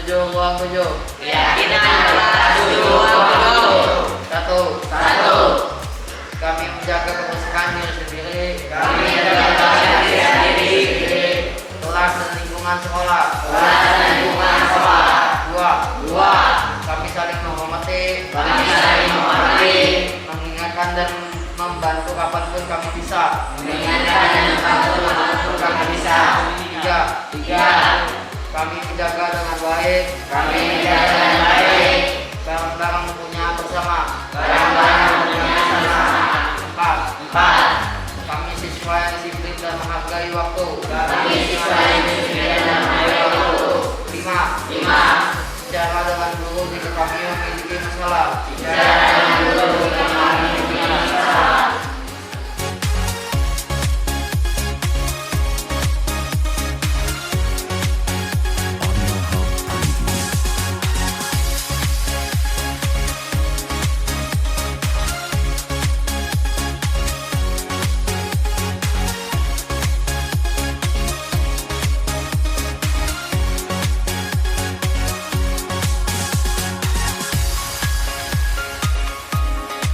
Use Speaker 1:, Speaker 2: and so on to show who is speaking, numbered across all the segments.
Speaker 1: tujuh.
Speaker 2: Keyakinan adalah tujuh.
Speaker 1: Satu.
Speaker 2: Satu.
Speaker 1: Kami menjaga kebersihan diri sendiri.
Speaker 2: Kami menjaga diri sendiri.
Speaker 1: Kelas dan lingkungan sekolah.
Speaker 2: Kelas dan lingkungan sekolah.
Speaker 1: Dua. Kami saling menghormati.
Speaker 2: Kami saling menghormati.
Speaker 1: Mengingatkan dan membantu kapanpun kami bisa.
Speaker 2: Mengingatkan dan membantu kapanpun kami bisa.
Speaker 1: Tiga. Kami menjaga dengan baik.
Speaker 2: Kami menjaga dengan baik.
Speaker 1: Barang-barang punya bersama.
Speaker 2: Barang-barang punya bersama.
Speaker 1: Empat. Kami siswa yang disiplin dan menghargai waktu.
Speaker 2: Kami siswa yang disiplin dan menghargai waktu.
Speaker 1: Lima. Bicara dengan guru jika kami memiliki masalah.
Speaker 2: Bicara dengan guru jika kami memiliki masalah.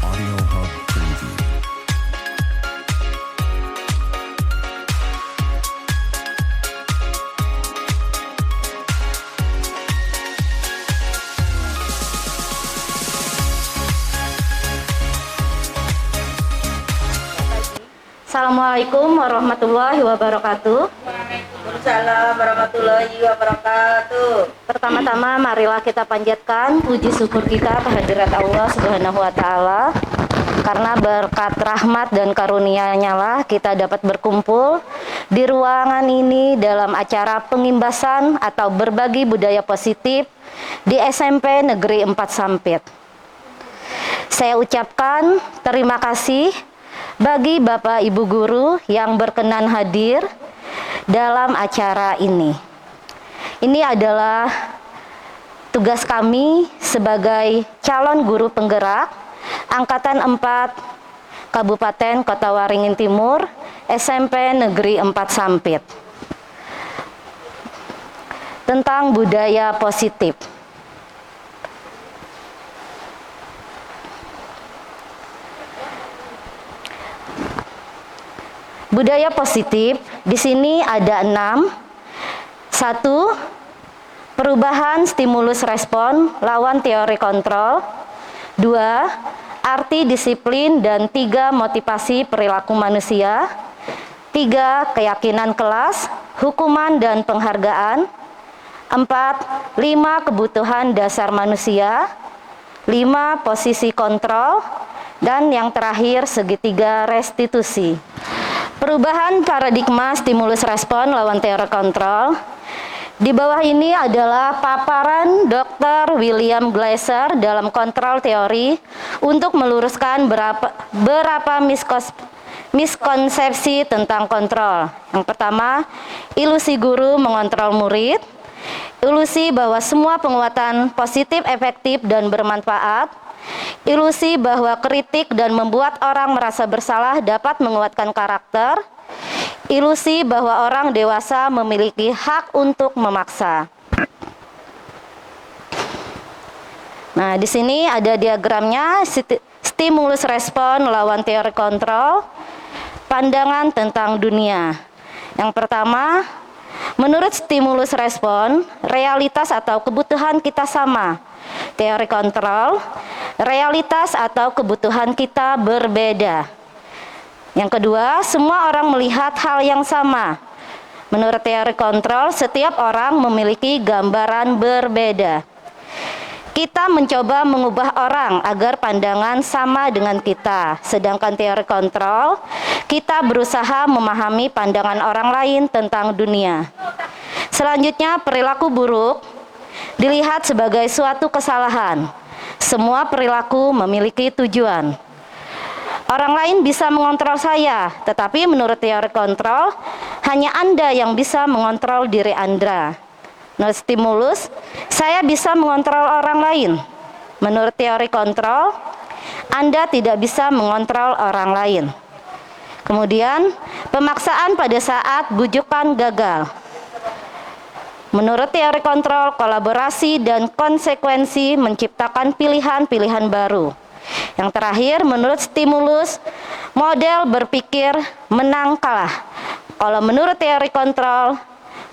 Speaker 3: Audio Hub Preview.
Speaker 4: Assalamualaikum warahmatullahi wabarakatuh.
Speaker 5: Waalaikumsalam warahmatullahi wabarakatuh.
Speaker 4: Pertama-tama marilah kita panjatkan puji syukur kita kehadirat Allah Subhanahu wa taala. Karena berkat rahmat dan karunia-Nya lah kita dapat berkumpul di ruangan ini dalam acara pengimbasan atau berbagi budaya positif di SMP Negeri 4 Sampit. Saya ucapkan terima kasih bagi Bapak Ibu Guru yang berkenan hadir dalam acara ini. Ini adalah tugas kami sebagai calon guru penggerak Angkatan 4 Kabupaten Kota Waringin Timur SMP Negeri 4 Sampit tentang budaya positif. Budaya positif di sini ada 6. 1. Perubahan stimulus respon lawan teori kontrol. 2. Arti disiplin dan 3. Motivasi perilaku manusia. 3. Keyakinan kelas, hukuman dan penghargaan. 4. 5. Kebutuhan dasar manusia. 5. Posisi kontrol. Dan yang terakhir segitiga restitusi. Perubahan paradigma stimulus respon lawan teori kontrol. Di bawah ini adalah paparan Dr. William Glasser dalam kontrol teori untuk meluruskan berapa miskonsepsi tentang kontrol. Yang pertama, ilusi guru mengontrol murid. Ilusi bahwa semua penguatan positif, efektif, dan bermanfaat. Ilusi bahwa kritik dan membuat orang merasa bersalah dapat menguatkan karakter. Ilusi bahwa orang dewasa memiliki hak untuk memaksa. Nah, di sini ada diagramnya stimulus respon lawan teori kontrol, pandangan tentang dunia. Yang pertama, menurut stimulus respon, realitas atau kebutuhan kita sama. Teori kontrol, realitas atau kebutuhan kita berbeda. Yang kedua, semua orang melihat hal yang sama. Menurut teori kontrol, setiap orang memiliki gambaran berbeda. Kita mencoba mengubah orang agar pandangan sama dengan kita. Sedangkan teori kontrol, kita berusaha memahami pandangan orang lain tentang dunia. Selanjutnya, perilaku buruk dilihat sebagai suatu kesalahan. Semua perilaku memiliki tujuan. Orang lain bisa mengontrol saya, tetapi menurut teori kontrol, hanya Anda yang bisa mengontrol diri Anda. Menurut stimulus, saya bisa mengontrol orang lain. Menurut teori kontrol, Anda tidak bisa mengontrol orang lain. Kemudian, pemaksaan pada saat bujukan gagal. Menurut teori kontrol, kolaborasi dan konsekuensi menciptakan pilihan-pilihan baru. Yang terakhir, menurut stimulus, model berpikir menang kalah. Kalau menurut teori kontrol,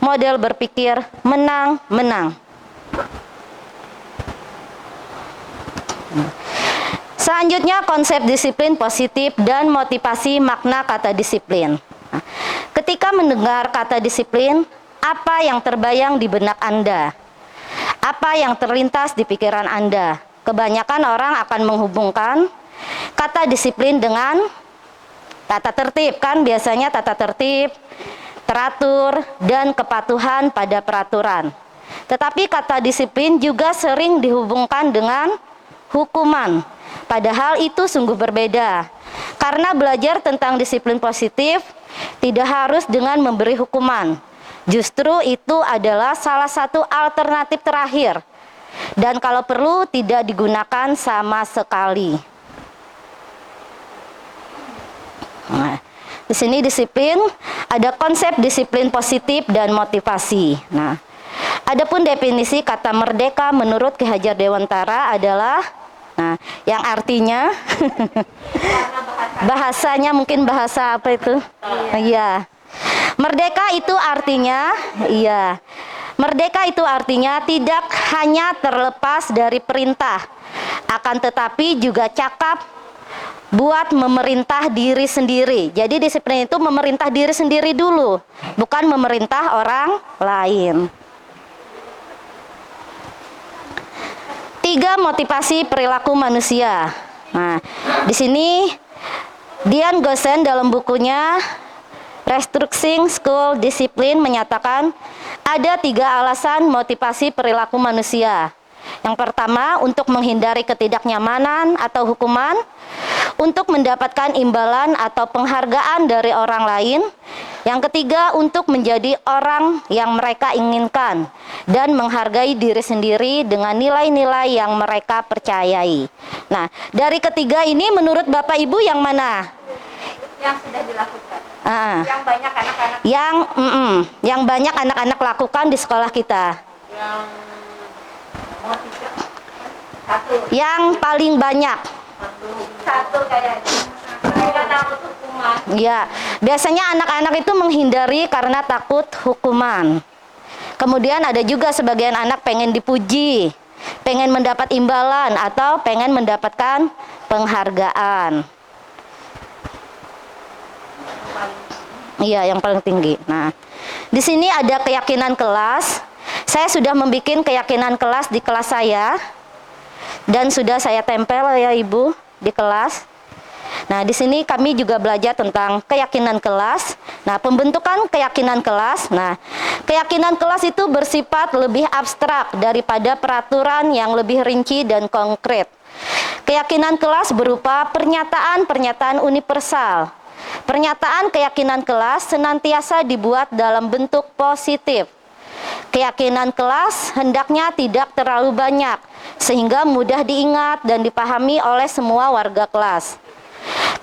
Speaker 4: model berpikir menang-menang. Selanjutnya, konsep disiplin positif dan motivasi makna kata disiplin. Ketika mendengar kata disiplin, apa yang terbayang di benak Anda? Apa yang terlintas di pikiran Anda? Kebanyakan orang akan menghubungkan kata disiplin dengan tata tertib, kan biasanya tata tertib, teratur, dan kepatuhan pada peraturan. Tetapi kata disiplin juga sering dihubungkan dengan hukuman. Padahal itu sungguh berbeda. Karena belajar tentang disiplin positif tidak harus dengan memberi hukuman. Justru itu adalah salah satu alternatif terakhir. Dan kalau perlu tidak digunakan sama sekali. Nah, di sini disiplin, ada konsep disiplin positif dan motivasi. Nah, adapun definisi kata merdeka menurut Ki Hajar Dewantara adalah, nah, yang artinya bahasanya mungkin bahasa apa itu? Iya. Merdeka itu artinya, iya. Merdeka itu artinya tidak hanya terlepas dari perintah, akan tetapi juga cakap buat memerintah diri sendiri. Jadi disiplin itu memerintah diri sendiri dulu, bukan memerintah orang lain. 3, motivasi perilaku manusia. Nah, di sini Dian Gosen dalam bukunya Restructuring School Discipline menyatakan ada 3 alasan motivasi perilaku manusia. Yang pertama, untuk menghindari ketidaknyamanan atau hukuman, untuk mendapatkan imbalan atau penghargaan dari orang lain. Yang ketiga, untuk menjadi orang yang mereka inginkan dan menghargai diri sendiri dengan nilai-nilai yang mereka percayai. Nah, dari ketiga ini menurut Bapak Ibu yang mana?
Speaker 5: Yang sudah dilakukan.
Speaker 4: Yang
Speaker 5: banyak anak-anak.
Speaker 4: Yang banyak anak-anak lakukan di sekolah kita. Yang paling banyak.
Speaker 5: Satu kayaknya. Mereka takut hukuman.
Speaker 4: Ya, biasanya anak-anak itu menghindari karena takut hukuman. Kemudian ada juga sebagian anak pengen dipuji, pengen mendapat imbalan atau pengen mendapatkan penghargaan. Iya, yang paling tinggi. Nah, di sini ada keyakinan kelas. Saya sudah membuat keyakinan kelas di kelas saya dan sudah saya tempel ya Ibu di kelas. Nah, di sini kami juga belajar tentang keyakinan kelas. Nah, pembentukan keyakinan kelas. Nah, keyakinan kelas itu bersifat lebih abstrak daripada peraturan yang lebih rinci dan konkret. Keyakinan kelas berupa pernyataan-pernyataan universal. Pernyataan keyakinan kelas senantiasa dibuat dalam bentuk positif. Keyakinan kelas hendaknya tidak terlalu banyak, sehingga mudah diingat dan dipahami oleh semua warga kelas.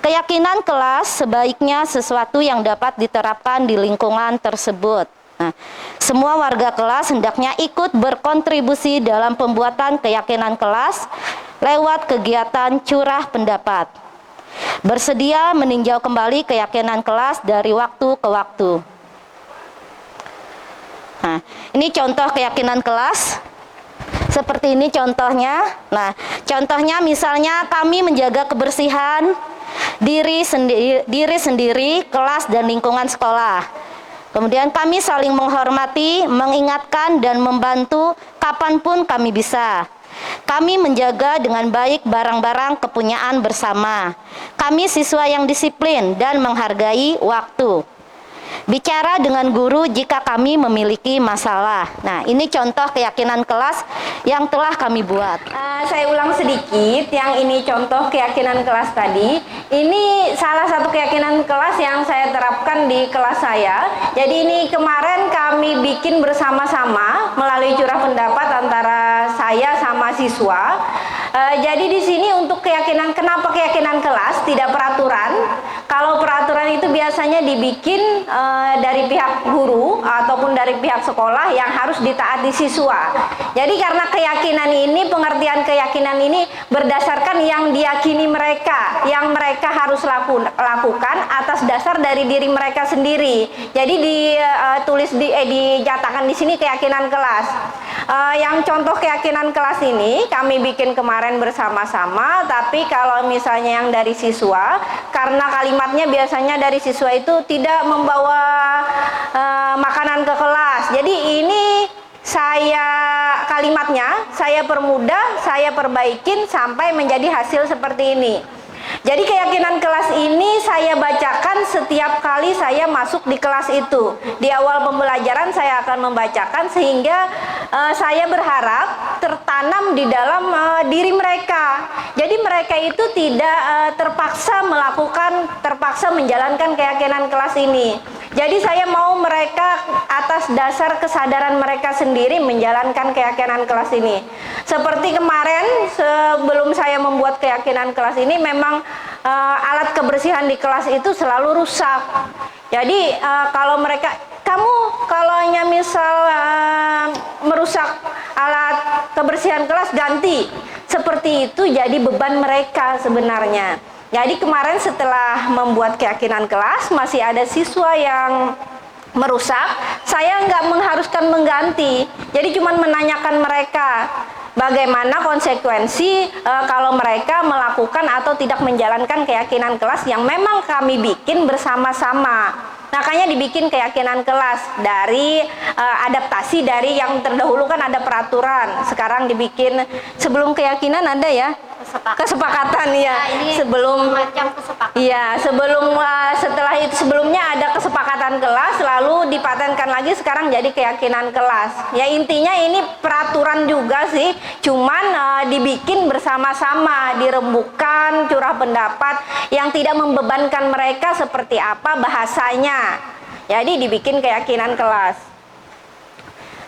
Speaker 4: Keyakinan kelas sebaiknya sesuatu yang dapat diterapkan di lingkungan tersebut. Nah, semua warga kelas hendaknya ikut berkontribusi dalam pembuatan keyakinan kelas lewat kegiatan curah pendapat. Bersedia meninjau kembali keyakinan kelas dari waktu ke waktu. Nah, ini contoh keyakinan kelas. Seperti ini contohnya. Nah, contohnya misalnya kami menjaga kebersihan diri sendiri, kelas dan lingkungan sekolah. Kemudian kami saling menghormati, mengingatkan dan membantu kapanpun kami bisa. Kami menjaga dengan baik barang-barang kepunyaan bersama. Kami siswa yang disiplin dan menghargai waktu. Bicara dengan guru jika kami memiliki masalah. Nah, ini contoh keyakinan kelas yang telah kami buat.
Speaker 5: Saya ulang sedikit, yang ini contoh keyakinan kelas tadi. Ini salah satu keyakinan kelas yang saya terapkan di kelas saya. Jadi ini kemarin kami bikin bersama-sama melalui curah pendapat antara saya sama siswa. Jadi di sini untuk keyakinan, kenapa keyakinan kelas tidak peraturan? Kalau peraturan itu biasanya dibikin dari pihak guru ataupun dari pihak sekolah yang harus ditaati siswa. Jadi karena keyakinan ini, pengertian keyakinan ini berdasarkan yang diyakini mereka, yang mereka harus lakukan atas dasar dari diri mereka sendiri. Jadi dinyatakan di sini keyakinan kelas. Yang contoh keyakinan kelas ini kami bikin kemarin bersama-sama, tapi kalau misalnya yang dari siswa, karena kalimatnya biasanya dari siswa itu tidak membawa makanan ke kelas. Jadi ini kalimatnya saya permudah, saya perbaikin sampai menjadi hasil seperti ini. Jadi keyakinan kelas ini saya bacakan setiap kali saya masuk di kelas itu. Di awal pembelajaran saya akan membacakan sehingga saya berharap tertanam di dalam diri mereka. Jadi mereka itu tidak terpaksa menjalankan keyakinan kelas ini. Jadi saya mau mereka atas dasar kesadaran mereka sendiri menjalankan keyakinan kelas ini. Seperti kemarin sebelum saya membuat keyakinan kelas ini, memang alat kebersihan di kelas itu selalu rusak. Jadi kalau kalau misal merusak alat kebersihan kelas, ganti. Seperti itu jadi beban mereka sebenarnya. Jadi kemarin setelah membuat keyakinan kelas, masih ada siswa yang merusak, saya nggak mengharuskan mengganti. Jadi cuma menanyakan mereka bagaimana konsekuensi kalau mereka melakukan atau tidak menjalankan keyakinan kelas yang memang kami bikin bersama-sama. Makanya dibikin keyakinan kelas dari adaptasi dari yang terdahulu kan ada peraturan. Sekarang dibikin sebelum keyakinan ada ya kesepakatan ya.
Speaker 2: Ini
Speaker 5: sebelum
Speaker 2: macam kesepakatan.
Speaker 5: Iya, setelah itu sebelumnya ada kesepakatan kelas, lalu dipatenkan lagi, sekarang jadi keyakinan kelas. Ya intinya ini peraturan juga sih, cuman dibikin bersama-sama, dirembukan, curah pendapat yang tidak membebankan mereka seperti apa bahasanya. Jadi dibikin keyakinan kelas.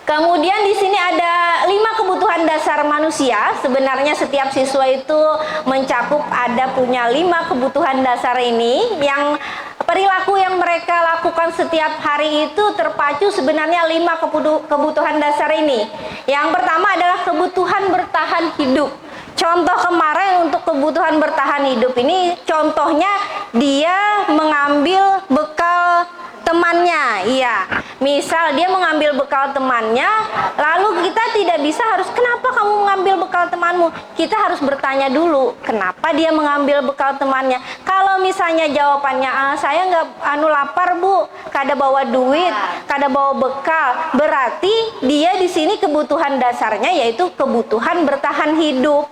Speaker 5: Kemudian di sini ada 5 kebutuhan dasar manusia. Sebenarnya setiap siswa itu mencakup punya 5 kebutuhan dasar ini, yang perilaku yang mereka lakukan setiap hari itu terpacu sebenarnya 5 kebutuhan dasar ini. Yang pertama adalah kebutuhan bertahan hidup. Contoh kemarin untuk kebutuhan bertahan hidup ini, contohnya dia mengambil bekal temannya. Iya, misal dia mengambil bekal temannya, lalu kita tidak bisa kenapa kamu mengambil bekal temanmu? Kita harus bertanya dulu, kenapa dia mengambil bekal temannya. Kalau misalnya jawabannya, saya nggak lapar bu, kada bawa duit, kada bawa bekal, berarti dia di sini kebutuhan dasarnya yaitu kebutuhan bertahan hidup.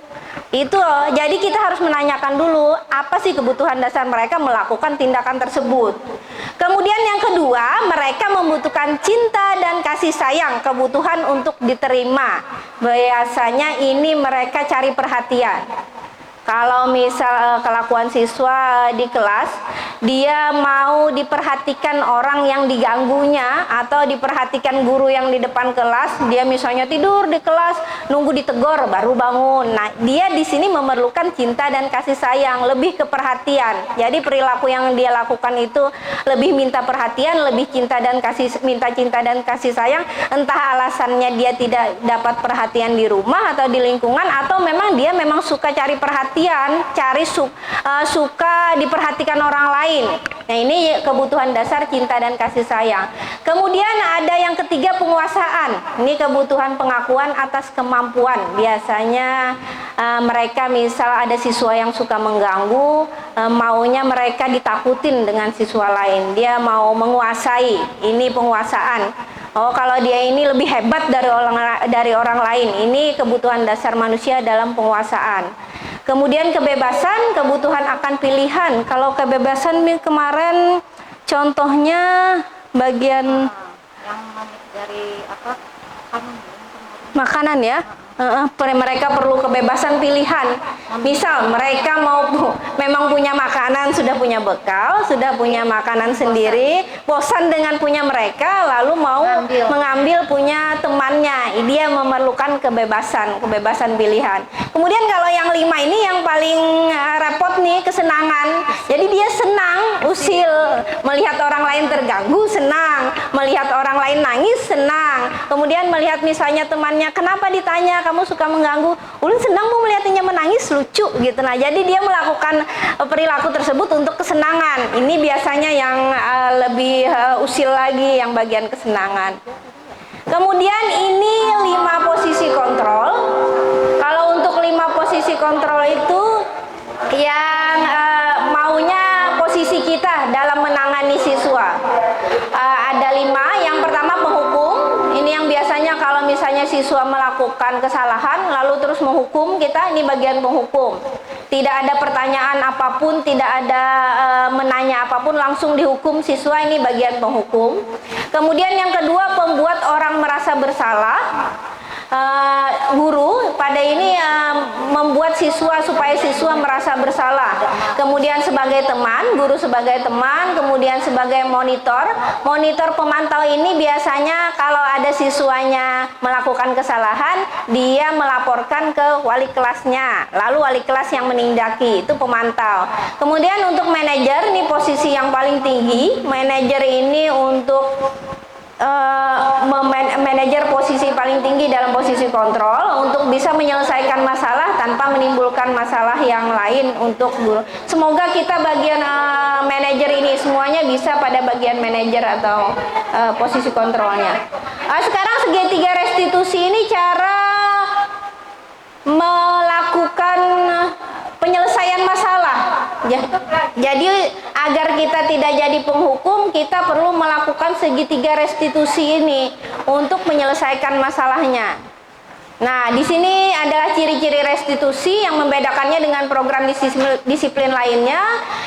Speaker 5: Itu loh, jadi kita harus menanyakan dulu apa sih kebutuhan dasar mereka melakukan tindakan tersebut. Kemudian yang kedua, mereka membutuhkan cinta dan kasih sayang, kebutuhan untuk diterima. Biasanya ini mereka cari perhatian. Kalau misal kelakuan siswa di kelas, dia mau diperhatikan orang yang diganggunya atau diperhatikan guru yang di depan kelas, dia misalnya tidur di kelas, nunggu ditegur baru bangun. Nah, dia di sini memerlukan cinta dan kasih sayang, lebih ke perhatian. Jadi perilaku yang dia lakukan itu lebih minta perhatian, lebih minta cinta dan kasih sayang. Entah alasannya dia tidak dapat perhatian di rumah atau di lingkungan, atau memang dia suka cari perhatian, suka diperhatikan orang lain. Nah, ini kebutuhan dasar cinta dan kasih sayang. Kemudian ada yang ketiga, penguasaan. Ini kebutuhan pengakuan atas kemampuan. Biasanya mereka misal ada siswa yang suka mengganggu, maunya mereka ditakutin dengan siswa lain. Dia mau menguasai. Ini penguasaan. Oh, kalau dia ini lebih hebat dari orang lain. Ini kebutuhan dasar manusia dalam penguasaan. Kemudian kebebasan, kebutuhan akan pilihan. Kalau kebebasan kemarin contohnya bagian
Speaker 2: yang dari
Speaker 5: makanan ya. Mereka perlu kebebasan pilihan. Misal mereka memang punya makanan, sudah punya bekal, sudah punya makanan sendiri, bosan dengan punya mereka, lalu mau mengambil punya temannya. Dia memerlukan kebebasan pilihan. Kemudian kalau yang 5 ini yang paling repot nih, kesenangan. Jadi dia senang usil, melihat orang lain terganggu senang, melihat orang lain nangis senang, kemudian melihat misalnya temannya kenapa ditanya kamu suka mengganggu, ulun senang mau melihatnya menangis lucu gitu. Nah jadi dia melakukan perilaku tersebut untuk kesenangan. Ini biasanya yang lebih usil lagi, yang bagian kesenangan. Kemudian ini 5 posisi kontrol. Kalau untuk 5 posisi kontrol itu yang maunya posisi kita dalam menangani siswa. Ada 5. Yang pertama penghukum. Ini yang biasanya kalau misalnya siswa melakukan kesalahan lalu terus menghukum kita, ini bagian penghukum. Tidak ada pertanyaan apapun, tidak ada menanya apapun, langsung dihukum siswa, ini bagian penghukum. Kemudian yang kedua, pembuat orang merasa bersalah. Guru pada ini membuat siswa supaya siswa merasa bersalah. Kemudian sebagai teman, guru sebagai teman, kemudian sebagai monitor. Monitor pemantau ini biasanya kalau ada siswanya melakukan kesalahan, dia melaporkan ke wali kelasnya. Lalu wali kelas yang menindaki, itu pemantau. Kemudian untuk manajer, ini posisi yang paling tinggi. Manajer ini untuk manajer posisi paling tinggi dalam posisi kontrol untuk bisa menyelesaikan masalah tanpa menimbulkan masalah yang lain untuk guru. Semoga kita bagian manajer ini semuanya bisa pada bagian manajer atau posisi kontrolnya. Sekarang segitiga restitusi ini cara melakukan penyelesaian masalah. Jadi agar kita tidak jadi penghukum, kita perlu melakukan segitiga restitusi ini untuk menyelesaikan masalahnya. Nah, di sini adalah ciri-ciri restitusi yang membedakannya dengan program disiplin lainnya.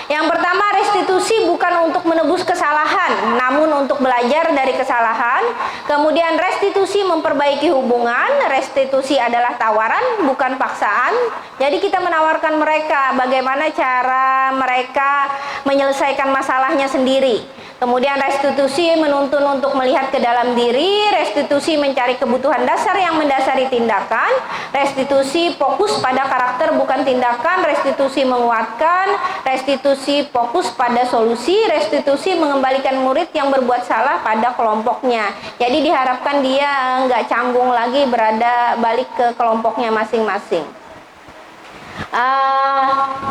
Speaker 5: Yang pertama, restitusi bukan untuk menebus kesalahan, namun untuk belajar dari kesalahan. Kemudian restitusi memperbaiki hubungan. Restitusi adalah tawaran, bukan paksaan. Jadi kita menawarkan mereka bagaimana cara mereka menyelesaikan masalahnya sendiri. Kemudian restitusi menuntun untuk melihat ke dalam diri, restitusi mencari kebutuhan dasar yang mendasari tindakan, restitusi fokus pada karakter bukan tindakan, restitusi menguatkan, restitusi fokus pada solusi, restitusi mengembalikan murid yang berbuat salah pada kelompoknya. Jadi diharapkan dia nggak canggung lagi berada balik ke kelompoknya masing-masing.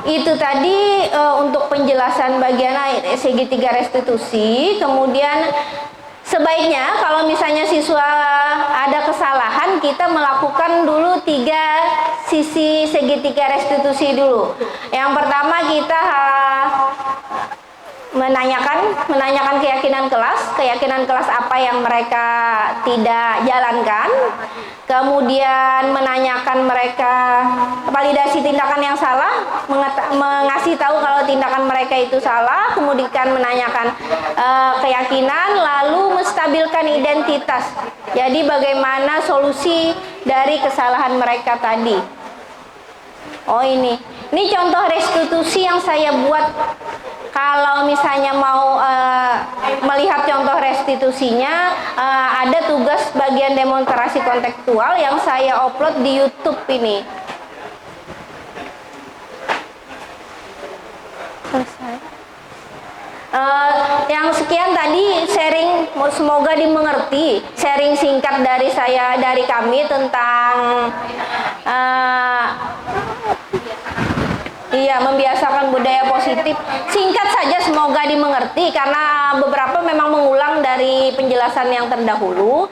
Speaker 5: Itu tadi untuk penjelasan bagian segitiga restitusi. Kemudian sebaiknya kalau misalnya siswa ada kesalahan, kita melakukan dulu 3 sisi segitiga restitusi dulu. Yang pertama kita menanyakan keyakinan kelas apa yang mereka tidak jalankan. Kemudian menanyakan mereka validasi tindakan yang salah, mengasih tahu kalau tindakan mereka itu salah, kemudian menanyakan keyakinan, lalu menstabilkan identitas. Jadi bagaimana solusi dari kesalahan mereka tadi. Oh ini contoh restitusi yang saya buat. Kalau misalnya mau melihat contoh restitusinya, ada tugas bagian demonstrasi kontekstual yang saya upload di YouTube ini. Selesai. Yang sekian tadi sharing, semoga dimengerti. Sharing singkat dari kami tentang membiasakan budaya positif. Singkat saja, semoga dimengerti karena beberapa memang mengulang dari penjelasan yang terdahulu.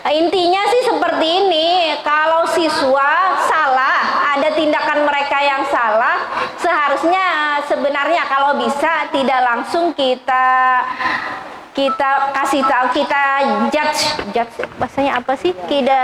Speaker 5: Intinya sih seperti ini, kalau siswa salah, ada tindakan mereka yang salah, seharusnya sebenarnya kalau bisa tidak langsung kita kasih tahu, kita judge bahasanya apa sih? Kita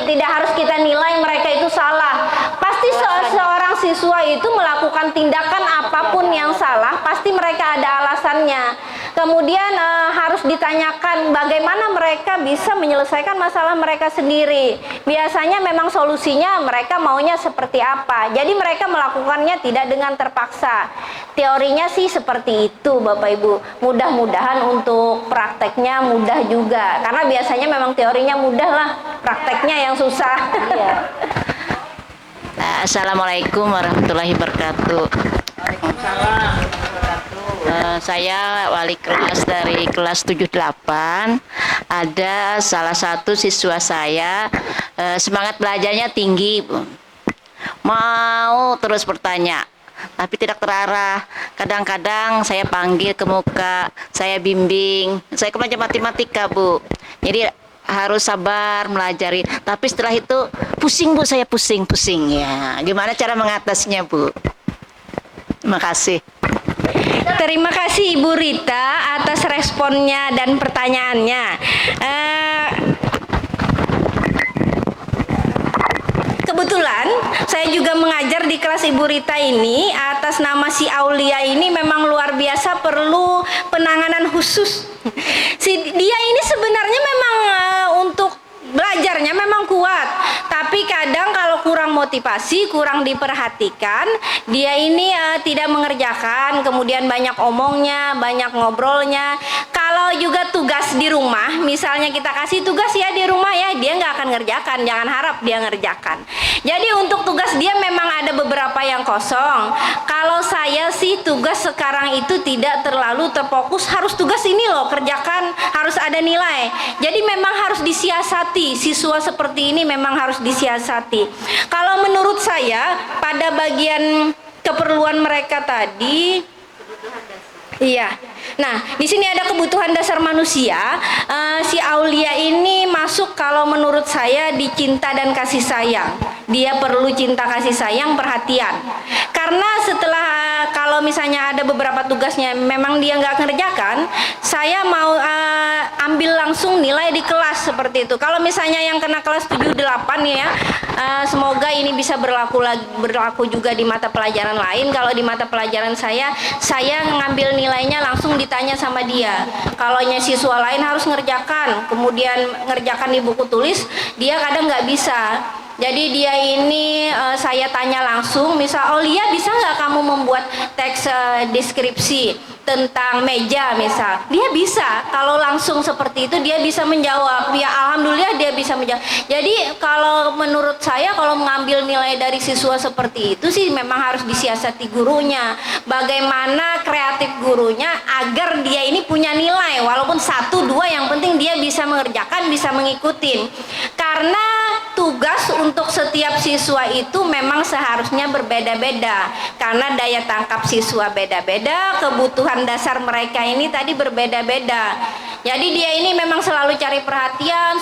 Speaker 5: tidak harus kita nilai mereka itu salah. Pasti seorang siswa itu melakukan tindakan apapun yang salah, pasti mereka ada alasannya. Kemudian harus ditanyakan bagaimana mereka bisa menyelesaikan masalah mereka sendiri. Biasanya memang solusinya mereka maunya seperti apa. Jadi mereka melakukannya tidak dengan terpaksa. Teorinya sih seperti itu Bapak Ibu. Mudah-mudahan untuk prakteknya mudah juga. Karena biasanya memang teorinya mudah lah, prakteknya yang susah. Iya.
Speaker 2: Assalamualaikum warahmatullahi wabarakatuh. Saya wali kelas dari kelas 78. Ada salah satu siswa saya semangat belajarnya tinggi, Bu. Mau terus bertanya, tapi tidak terarah. Kadang-kadang saya panggil ke muka, saya bimbing. Saya ke matematika, Bu. Jadi harus sabar melajari. Tapi setelah itu pusing, Bu, saya pusing ya. Gimana cara mengatasinya, Bu? Terima kasih.
Speaker 5: Terima kasih Ibu Rita atas responnya dan pertanyaannya. Kebetulan saya juga mengajar di kelas Ibu Rita ini. Atas nama si Aulia ini memang luar biasa, perlu penanganan khusus. Dia ini sebenarnya memang untuk belajarnya memang kuat, tapi kadang kalau kurang motivasi, kurang diperhatikan, dia ini tidak mengerjakan, kemudian banyak omongnya, banyak ngobrolnya. Kalau juga tugas di rumah, misalnya kita kasih tugas ya di rumah ya, dia nggak akan ngerjakan, jangan harap dia ngerjakan. Jadi untuk tugas dia memang ada beberapa yang kosong. Kalau saya sih tugas sekarang itu tidak terlalu terfokus, harus tugas ini loh kerjakan, harus ada nilai. Jadi memang harus disiasati, siswa seperti ini memang harus disiasati. Kalau menurut saya pada bagian keperluan mereka tadi, iya. Nah, di sini ada kebutuhan dasar manusia. Si Aulia ini masuk kalau menurut saya di cinta dan kasih sayang. Dia perlu cinta, kasih sayang, perhatian. Karena setelah kalau misalnya ada beberapa tugasnya memang dia nggak ngerjakan, saya mau ambil langsung nilai di kelas seperti itu. Kalau misalnya yang kena kelas 78 ya, semoga ini bisa berlaku juga di mata pelajaran lain. Kalau di mata pelajaran saya ngambil nilainya langsung ditanya sama dia. Kalau siswa lain harus ngerjakan, kemudian ngerjakan di buku tulis, dia kadang nggak bisa. Jadi dia ini saya tanya langsung, misal, Aulia bisa nggak kamu membuat teks deskripsi tentang meja misal? Dia bisa, kalau langsung seperti itu dia bisa menjawab. Ya alhamdulillah dia bisa menjawab. Jadi kalau menurut saya kalau mengambil nilai dari siswa seperti itu sih memang harus disiasati gurunya. Bagaimana kreatif gurunya agar dia ini punya nilai, walaupun 1, 2 yang penting dia bisa mengerjakan, bisa mengikuti. Karena tugas untuk setiap siswa itu memang seharusnya berbeda-beda, karena daya tangkap siswa beda-beda, kebutuhan dasar mereka ini tadi berbeda-beda. Jadi dia ini memang selalu cari perhatian,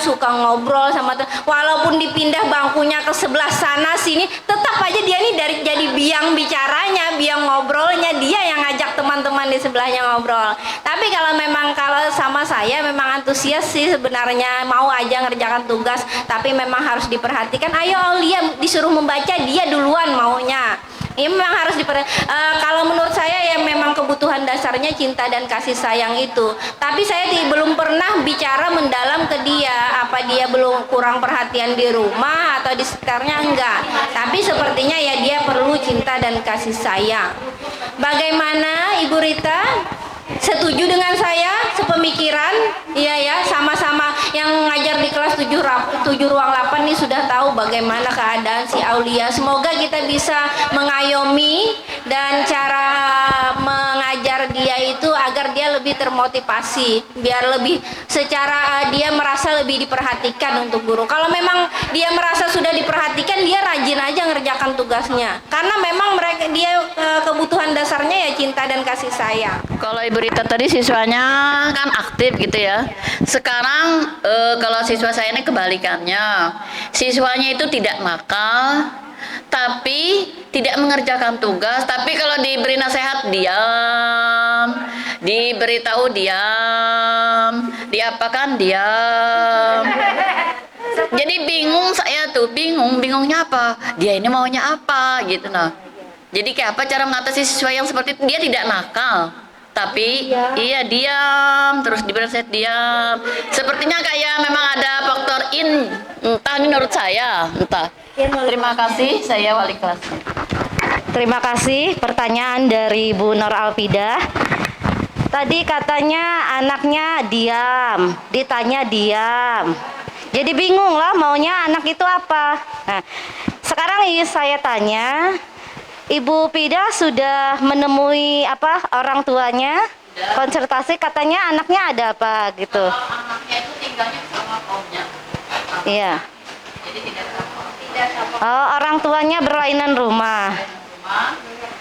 Speaker 5: suka ngobrol sama walaupun dipindah bangkunya ke sebelah sana sini, tetap aja dia ini dari jadi biang bicaranya, biang ngobrolnya, dia yang ngajak teman-teman di sebelahnya ngobrol. Tapi kalau sama saya memang antusias sih sebenarnya, mau aja ngerjakan tugas, tapi memang harus diperhatikan. Ayo Aulia disuruh membaca, dia duluan maunya. Ini memang harus kalau menurut saya ya memang kebutuhan dasarnya cinta dan kasih sayang itu. Tapi saya belum pernah bicara mendalam ke dia, apa dia belum kurang perhatian di rumah atau di sekitarnya, enggak. Tapi sepertinya ya dia perlu cinta dan kasih sayang. Bagaimana Ibu Rita? Setuju dengan saya, sepemikiran? Iya ya, sama-sama yang ngajar di kelas 7 ruang 8 ini sudah tahu bagaimana keadaan si Aulia. Semoga kita bisa mengayomi dan cara mengajar dia itu agar dia lebih termotivasi, biar lebih secara dia merasa lebih diperhatikan untuk guru. Kalau memang dia merasa sudah diperhatikan, dia rajin aja ngerjakan tugasnya. Karena memang dia kebutuhan dasarnya ya cinta dan kasih sayang.
Speaker 2: Kalau Ibu Rita tadi siswanya kan aktif gitu ya. Sekarang kalau siswa saya ini kebalikannya. Siswanya itu tidak nakal, tapi tidak mengerjakan tugas. Tapi kalau diberi nasihat diam, diberitahu diam, diapakan diam. Jadi bingung saya tuh, bingungnya apa? Dia ini maunya apa gitu nah. Jadi kayak apa cara mengatasi siswa yang seperti itu? Dia tidak nakal, tapi iya diam, terus diberi nasihat diam. Sepertinya kayak memang ada faktor entah ini menurut saya, entah. Terima kasih, saya wali kelas.
Speaker 4: Terima kasih pertanyaan dari Bu Nur Alfidah. Tadi katanya anaknya diam, ditanya diam. Jadi bingung lah maunya anak itu apa. Nah, sekarang ini saya tanya, Ibu Pida sudah menemui apa orang tuanya? Konsultasi, katanya anaknya ada apa gitu.
Speaker 2: Kalau anaknya itu tinggalnya sama omnya.
Speaker 4: Iya.
Speaker 2: Jadi tidak sama.
Speaker 4: Oh, orang tuanya berlainan rumah.
Speaker 2: Rumah.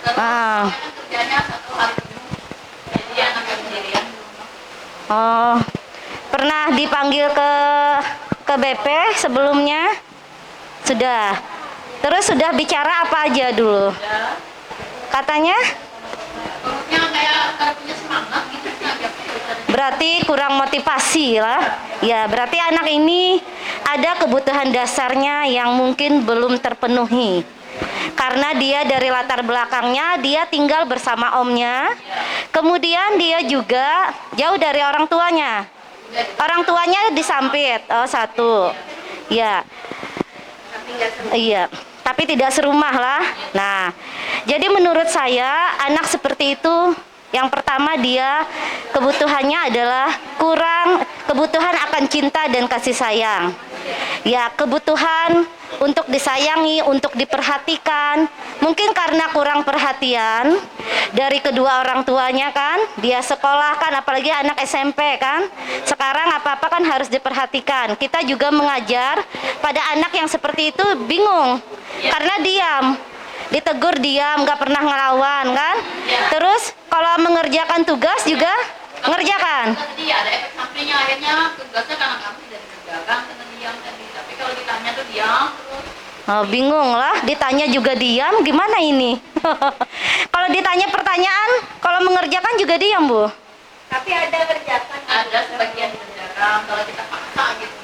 Speaker 2: Terus
Speaker 4: Ah.
Speaker 2: kan kerjanya 1 hari penuh. Jadi anaknya sendirian di rumah.
Speaker 4: Oh, pernah dipanggil ke BP sebelumnya? Sudah. Terus sudah bicara apa aja dulu?
Speaker 2: Ya.
Speaker 4: Katanya
Speaker 2: Perutnya kayak punya semangat gitu.
Speaker 4: berarti kurang motivasi lah. Ya, berarti anak ini ada kebutuhan dasarnya yang mungkin belum terpenuhi. Karena dia dari latar belakangnya dia tinggal bersama omnya. Kemudian dia juga jauh dari orang tuanya. Orang tuanya disampit. Oh, 1. Ya. Iya, tapi tidak serumah lah. Nah, jadi menurut saya anak seperti itu yang pertama dia kebutuhannya adalah kurang kebutuhan akan cinta dan kasih sayang. Ya, kebutuhan untuk disayangi, untuk diperhatikan. Mungkin karena kurang perhatian dari kedua orang tuanya kan, dia sekolah kan, apalagi anak SMP kan. Sekarang apa-apa kan harus diperhatikan. Kita juga mengajar pada anak yang seperti itu bingung karena diam. Ditegur diam, nggak pernah ngelawan kan. Terus kalau mengerjakan tugas juga ngerjakan.
Speaker 2: Jadi ada efek sampingnya, akhirnya tugasnya karena kami tidak dikerjakan karena diam tadi. Tapi kalau ditanya tuh diam terus.
Speaker 4: Oh, bingung lah, ditanya juga diam, gimana ini? Kalau ditanya pertanyaan, kalau mengerjakan juga diam, Bu.
Speaker 5: Tapi ada kerjakan.
Speaker 2: Ada sebagian dikerjakan kalau kita paksa gitu.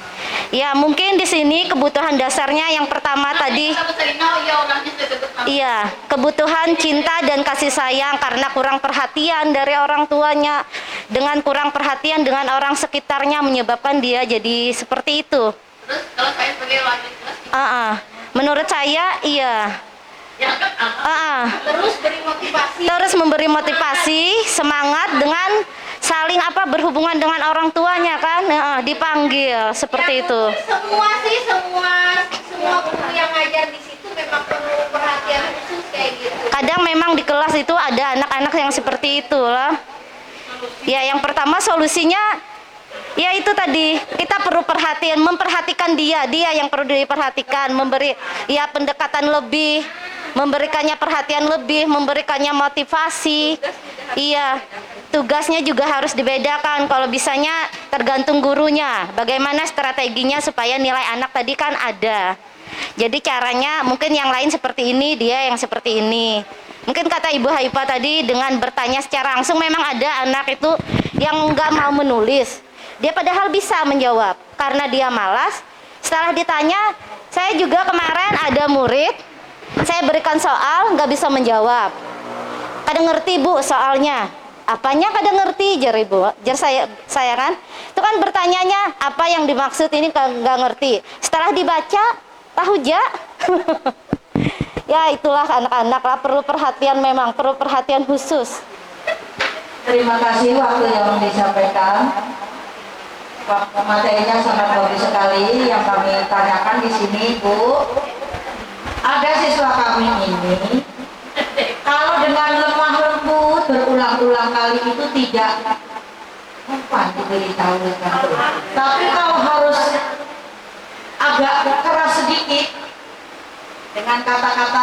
Speaker 4: Ya, mungkin di sini kebutuhan dasarnya yang pertama tadi,
Speaker 2: Kita Serina, ya orangnya sudah sebut nama.
Speaker 4: iya, kebutuhan cinta dan kasih sayang karena kurang perhatian dari orang tuanya. Dengan kurang perhatian dengan orang sekitarnya menyebabkan dia jadi seperti itu.
Speaker 2: Terus kalau saya sebagai wali kelas,
Speaker 4: Menurut saya, iya.
Speaker 2: ya kan
Speaker 5: Terus beri motivasi.
Speaker 4: Terus memberi motivasi, semangat dengan saling berhubungan dengan orang tuanya kan, dipanggil seperti itu.
Speaker 5: Semua guru yang ngajar di situ memang perlu perhatian khusus kayak gitu.
Speaker 4: Kadang memang di kelas itu ada anak-anak yang seperti itu lah. Ya, yang pertama solusinya ya itu tadi, kita perlu perhatian, memperhatikan dia yang perlu diperhatikan, memberi ya pendekatan lebih, memberikannya perhatian lebih, memberikannya motivasi. Iya, tugasnya juga harus dibedakan. Kalau bisanya tergantung gurunya, bagaimana strateginya supaya nilai anak tadi kan ada. Jadi caranya mungkin yang lain seperti ini, dia yang seperti ini. Mungkin kata Ibu Haifa tadi dengan bertanya secara langsung, memang ada anak itu yang nggak mau menulis. Dia padahal bisa menjawab, karena dia malas. Setelah ditanya, saya juga kemarin ada murid, saya berikan soal, nggak bisa menjawab. Kadang ngerti Bu soalnya, apanya kadang ngerti, jar Ibu, jar saya kan. Itu kan bertanyanya, apa yang dimaksud ini nggak ngerti. Setelah dibaca, tahu ja. Ya itulah anak-anak lah, perlu perhatian, memang perlu perhatian khusus.
Speaker 6: Terima kasih waktu yang disampaikan. Materinya sangat bagus sekali yang kami tanyakan di sini, Bu. Ada siswa kami ini, kalau dengan lemah lembut berulang-ulang kali itu tidak mempan diberitahu kan. Tapi kalau harus agak keras sedikit, dengan kata-kata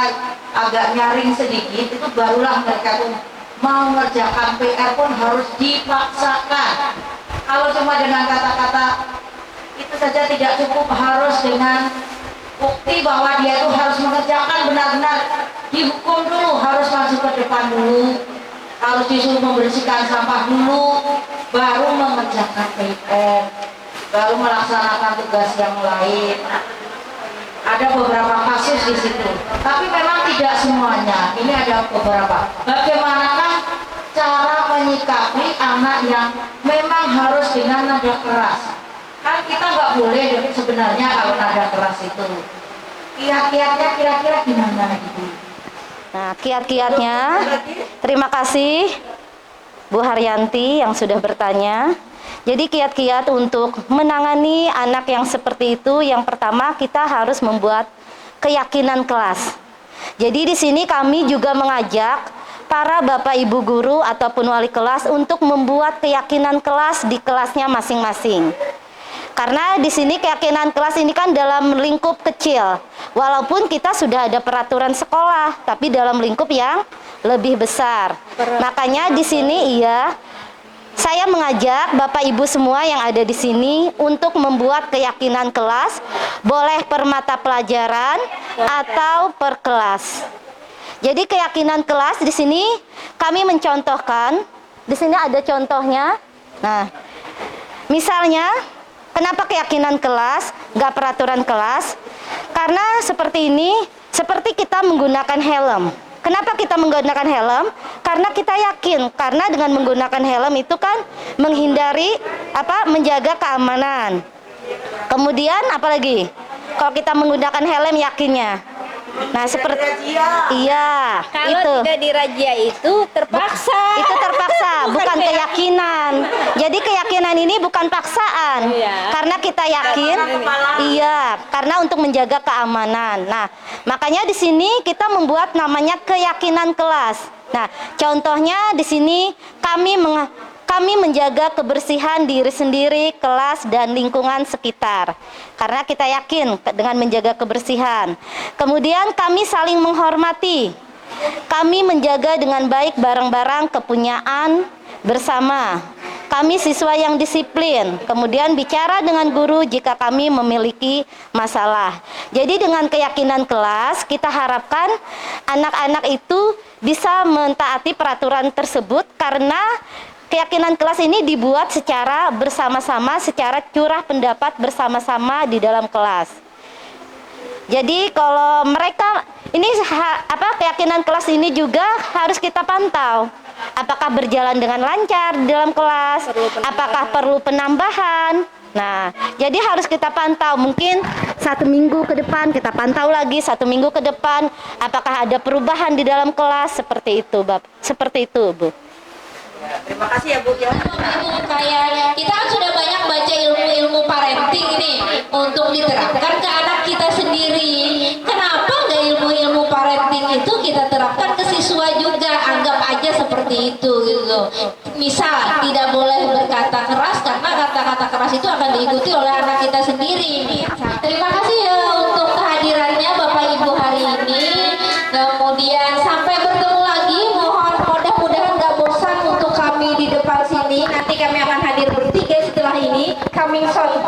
Speaker 6: agak nyaring sedikit, itu barulah mereka tuh mau mengerjakan PR pun harus dipaksakan. Kalau cuma dengan kata-kata itu saja tidak cukup, harus dengan bukti bahwa dia itu harus mengerjakan, benar-benar dihukum dulu, harus masuk ke depan dulu, harus disuruh membersihkan sampah dulu, baru mengerjakan PR, baru melaksanakan tugas yang lain. Ada beberapa kasus di situ, tapi memang tidak semuanya. Ini ada beberapa. Bagaimanakah cara menyikapi anak yang memang harus dengan nada keras? Kan kita nggak boleh sebenarnya kalau nada keras itu. Kiat-kiatnya kira-kira gimana gitu?
Speaker 4: Nah, kiat-kiatnya, terima kasih Bu Haryanti yang sudah bertanya. Jadi kiat-kiat untuk menangani anak yang seperti itu, yang pertama kita harus membuat keyakinan kelas. Jadi di sini kami juga mengajak para Bapak Ibu guru ataupun wali kelas untuk membuat keyakinan kelas di kelasnya masing-masing. Karena di sini keyakinan kelas ini kan dalam lingkup kecil. Walaupun kita sudah ada peraturan sekolah, tapi dalam lingkup yang lebih besar. Makanya di sini saya mengajak Bapak Ibu semua yang ada di sini untuk membuat keyakinan kelas, boleh per mata pelajaran atau per kelas. Jadi keyakinan kelas di sini kami mencontohkan, di sini ada contohnya. Nah, misalnya kenapa keyakinan kelas, nggak peraturan kelas? Karena seperti ini, seperti kita menggunakan helm. Kenapa kita menggunakan helm? Karena kita yakin, karena dengan menggunakan helm itu kan menghindari menjaga keamanan. Kemudian apalagi? Kalau kita menggunakan helm yakinnya. Nah, seperti iya,
Speaker 5: Kalau
Speaker 4: itu.
Speaker 5: tidak dirazia itu terpaksa.
Speaker 4: Itu terpaksa, bukan keyakinan. Jadi keyakinan ini bukan paksaan.
Speaker 5: Iya.
Speaker 4: Karena kita yakin, karena untuk menjaga keamanan. Nah, makanya di sini kita membuat namanya keyakinan kelas. Nah, contohnya di sini kami menjaga kebersihan diri sendiri, kelas, dan lingkungan sekitar. Karena kita yakin dengan menjaga kebersihan. Kemudian kami saling menghormati. Kami menjaga dengan baik barang-barang kepunyaan bersama. Kami siswa yang disiplin. Kemudian bicara dengan guru jika kami memiliki masalah. Jadi dengan keyakinan kelas, kita harapkan anak-anak itu bisa mentaati peraturan tersebut karena keyakinan kelas ini dibuat secara bersama-sama, secara curah pendapat bersama-sama di dalam kelas. Jadi kalau mereka ini keyakinan kelas ini juga harus kita pantau. Apakah berjalan dengan lancar di dalam kelas? Apakah perlu penambahan? Nah, jadi harus kita pantau. Mungkin 1 minggu ke depan kita pantau lagi, 1 minggu ke depan. Apakah ada perubahan di dalam kelas? Seperti itu, Seperti itu, Bu.
Speaker 6: Terima kasih ya Bu ya.
Speaker 7: Kayak kita kan sudah banyak baca ilmu-ilmu parenting ini untuk diterapkan ke anak kita sendiri. Kenapa nggak ilmu-ilmu parenting itu kita terapkan ke siswa juga? Anggap aja seperti itu gitu. Misal tidak boleh berkata keras karena kata-kata keras itu akan diikuti oleh anak kita sendiri. Terima kasih ya untuk kehadirannya Bapak Ibu hari ini. Kemudian sampai bertemu lagi. Mohon mudah-mudahan nggak bosan untuk kami di depan sini. Nanti kami akan hadir bertiga setelah ini. Coming soon.